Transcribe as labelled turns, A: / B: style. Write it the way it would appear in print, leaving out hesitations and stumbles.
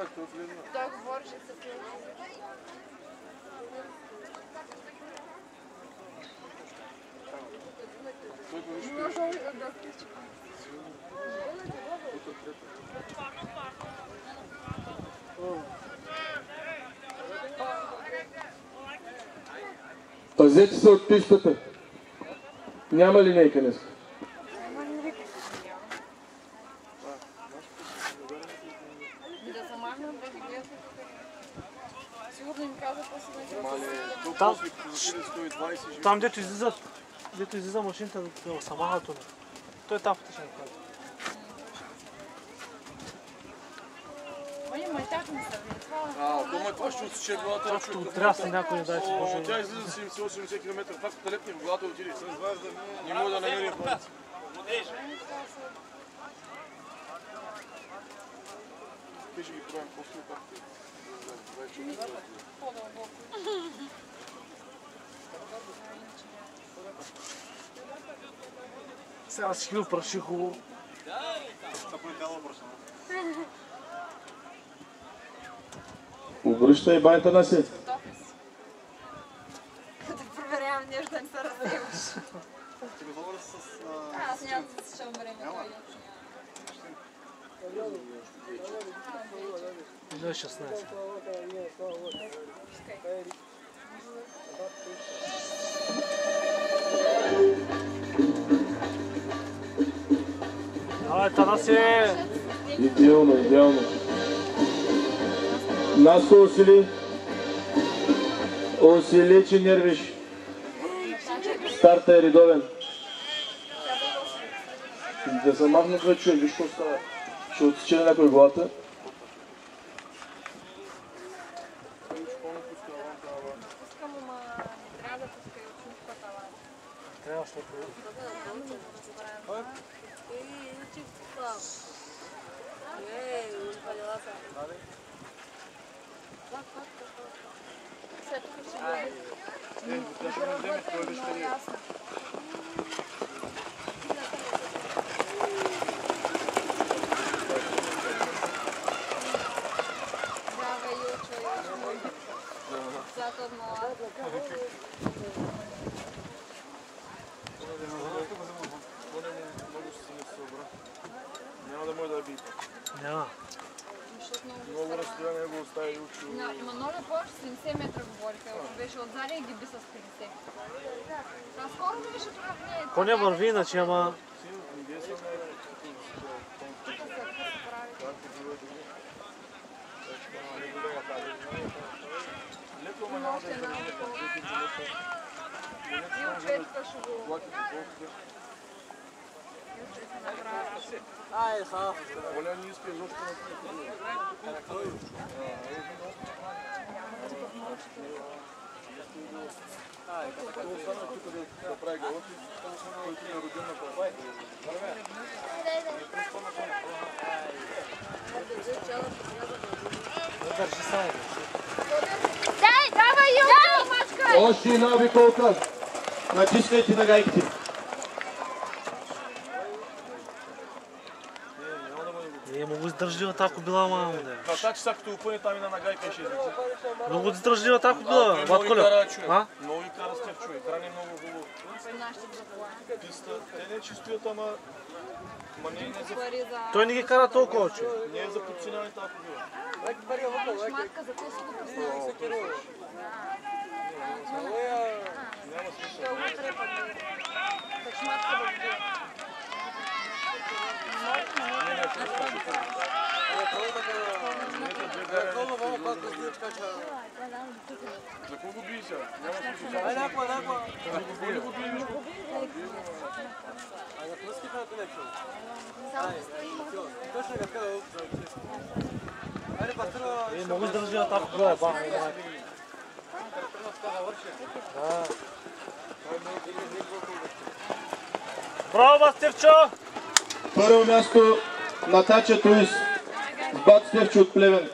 A: казах, той влезна.
B: Той говори, че се пил.
C: Пазете се от пистата. Няма линейка днес.
B: Да се махнат, да ги гледат. Сигурно им казват после.
D: Там дето излиза машината да се махат тук. Той е тафата ще направи.
B: Май так ми се вие.
A: Това ще отсече главата.
D: Това ще отрясне някой, не дай си Боже.
A: Тя излиза 70-80 км. Това като лепни в главата отиде. Не мога да намерим в палица. Те ще ги правим после пак.
B: По-дълбоко.
D: Сега си хил праши хубаво.
C: Обръщай банята на си.
B: Като проверявам нещо да не се разсейваш. Аз няма да се шам време.
D: Или 16. Давай, Танаси!
C: Идеално, идеално. Наско усили. Усили, че нервиш. Старта е редовен. Да се махне това човек, виж какво става. Ще отсече на някой главата.
D: Трябва, защото...
A: Няма да може да би.
D: Няма.
A: Много разстояние го остави учи.
B: Има много повече, 70 метра говориха. Беше отзади и ги би с 50. Това скоро беше това не е.
D: Коня върви иначе, ама...
A: Оля не иска изобщо да прави галъпи, който е роден на прави.
D: Държи само.
B: Дай, давай, Юлка, мачка!
C: Още една обиколка. Натискайте на гайките.
D: Много издържлива тази кобила, мамо, да е.
A: Това че са като опъне там и на нагайка и ще излезе.
D: Много издържлива тази кобила,
A: Много
D: бат
A: и
D: Коля.
A: кара човек. Много и кара с теб човек. Храни много хубаво. Писта. Те не че стоят, ама не е за...
D: Той не ги кара толкова, че.
A: Не е за подценяване тази кобила.
B: Шматка, за те си го представя.
A: Няма смисъл.
B: Так шматка да го
A: За кого го бий сега? Няма смисъл.
D: Много издържлива тази кобила, бах. Браво, Стевчо!
C: Първо място на Тача Туис с бат Стевчо от Плевен.